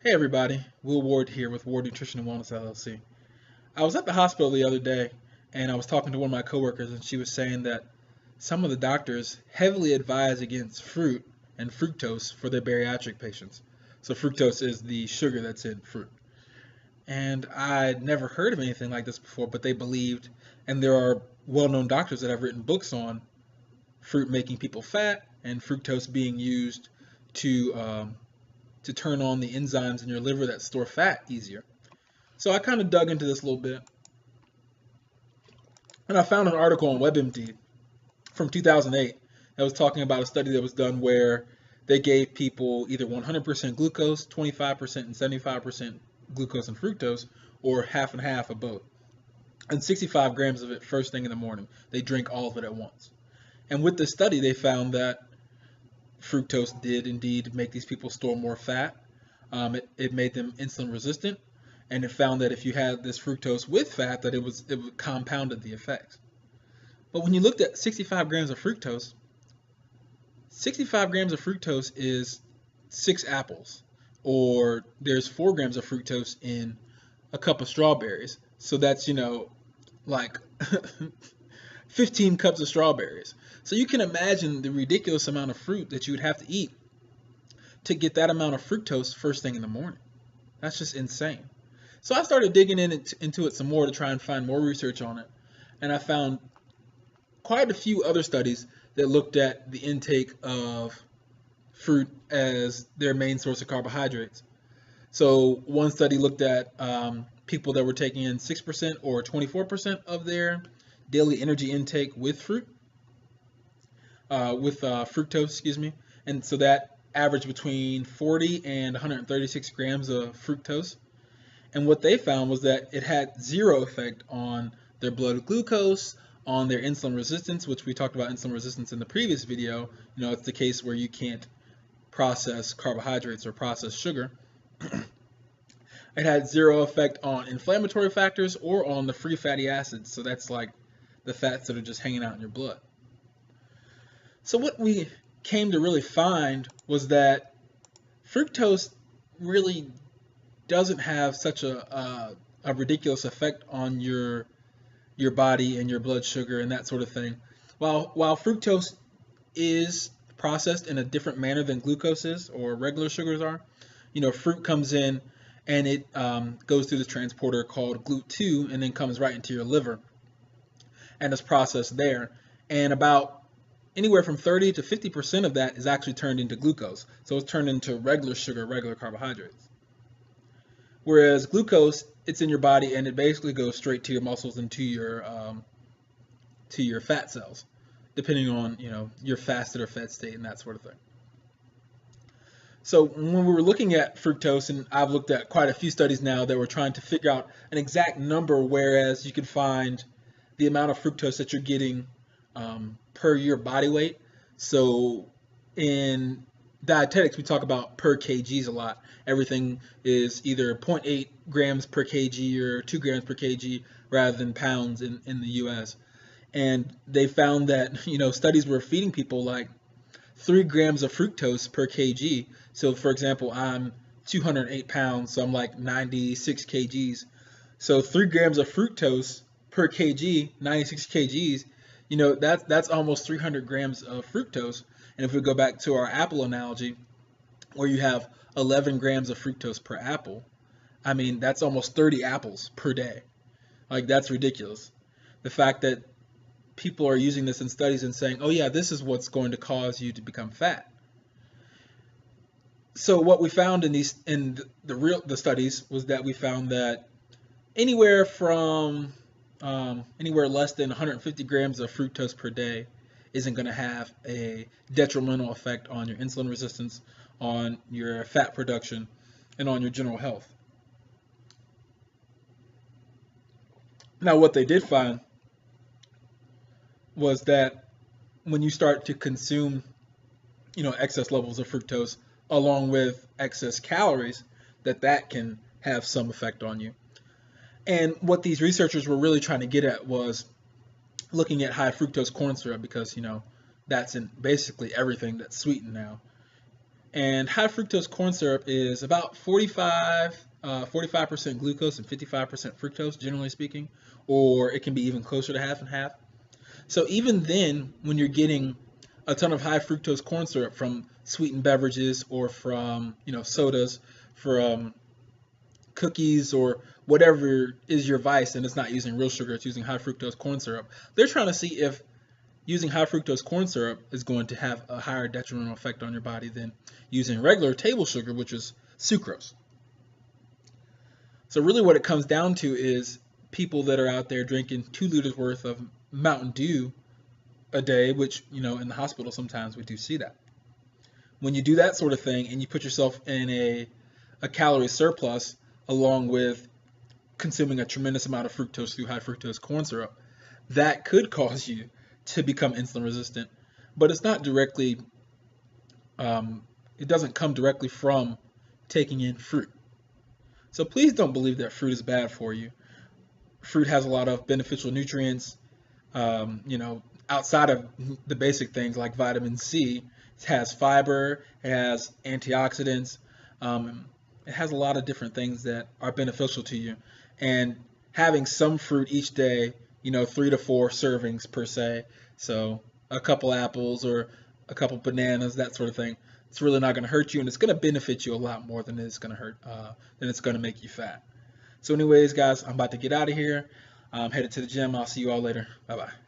Hey everybody, Will Ward here with Ward Nutrition and Wellness LLC. I was at the hospital the other day and I was talking to one of my coworkers and she was saying that some of the doctors heavily advise against fruit and fructose for their bariatric patients. So fructose is the sugar that's in fruit. And I'd never heard of anything like this before, but they believed, and there are well-known doctors that have written books on fruit making people fat and fructose being used to to turn on the enzymes in your liver that store fat easier. So I kind of dug into this a little bit, and I found an article on WebMD from 2008 that was talking about a study that was done where they gave people either 100% glucose, 25% and 75% glucose and fructose, or half and half of both, and 65 grams of it first thing in the morning. They drink all of it at once. And with this study, they found that fructose did indeed make these people store more fat. It made them insulin resistant, and it found that if you had this fructose with fat, that it compounded the effects. But when you looked at 65 grams of fructose, 65 grams of fructose is 6 apples, or there's 4 grams of fructose in a cup of strawberries. So that's, like 15 cups of strawberries. So you can imagine the ridiculous amount of fruit that you would have to eat to get that amount of fructose first thing in the morning. That's just insane. So I started digging into it some more to try and find more research on it. And I found quite a few other studies that looked at the intake of fruit as their main source of carbohydrates. So one study looked at people that were taking in 6% or 24% of their daily energy intake with fructose, excuse me. And so that averaged between 40 and 136 grams of fructose. And what they found was that it had zero effect on their blood glucose, on their insulin resistance, which we talked about insulin resistance in the previous video. It's the case where you can't process carbohydrates or process sugar. It had zero effect on inflammatory factors or on the free fatty acids. So that's like the fats that are just hanging out in your blood. So what we came to really find was that fructose really doesn't have such a ridiculous effect on your body and your blood sugar and that sort of thing. While fructose is processed in a different manner than glucose is or regular sugars are, fruit comes in and it goes through the transporter called GLUT2 and then comes right into your liver and is processed there. And about anywhere from 30 to 50% of that is actually turned into glucose. So it's turned into regular sugar, regular carbohydrates. Whereas glucose, it's in your body and it basically goes straight to your muscles and to your fat cells, depending on your fasted or fed state and that sort of thing. So when we were looking at fructose, and I've looked at quite a few studies now that were trying to figure out an exact number, whereas you could find the amount of fructose that you're getting per your body weight. So in dietetics, we talk about per kgs a lot. Everything is either 0.8 grams per kg or 2 grams per kg rather than pounds in the US. And they found that, studies were feeding people like 3 grams of fructose per kg. So for example, I'm 208 pounds, so I'm like 96 kgs. So 3 grams of fructose per kg, 96 kgs, that's almost 300 grams of fructose. And if we go back to our apple analogy, where you have 11 grams of fructose per apple, I mean, that's almost 30 apples per day. Like, that's ridiculous. The fact that people are using this in studies and saying, oh yeah, this is what's going to cause you to become fat. So what we found in the studies was that we found that anywhere from anywhere less than 150 grams of fructose per day isn't going to have a detrimental effect on your insulin resistance, on your fat production, and on your general health. Now, what they did find was that when you start to consume, excess levels of fructose along with excess calories, that can have some effect on you. And what these researchers were really trying to get at was looking at high fructose corn syrup because, that's in basically everything that's sweetened now. And high fructose corn syrup is about 45% glucose and 55% fructose, generally speaking, or it can be even closer to half and half. So even then, when you're getting a ton of high fructose corn syrup from sweetened beverages or from sodas, from cookies or whatever is your vice, and it's not using real sugar, it's using high fructose corn syrup. They're trying to see if using high fructose corn syrup is going to have a higher detrimental effect on your body than using regular table sugar, which is sucrose. So really what it comes down to is people that are out there drinking 2 liters worth of Mountain Dew a day, which, in the hospital sometimes we do see that. When you do that sort of thing and you put yourself in a calorie surplus along with consuming a tremendous amount of fructose through high fructose corn syrup, that could cause you to become insulin resistant. But it's not directly, it doesn't come directly from taking in fruit. So please don't believe that fruit is bad for you. Fruit has a lot of beneficial nutrients, outside of the basic things like vitamin C. It has fiber, it has antioxidants, it has a lot of different things that are beneficial to you. And having some fruit each day, 3 to 4 servings per se, so a couple apples or a couple bananas, that sort of thing, it's really not going to hurt you, and it's going to benefit you a lot more than it's going to hurt, than it's going to make you fat. So anyways, guys, I'm about to get out of here. I'm headed to the gym. I'll see you all later. Bye-bye.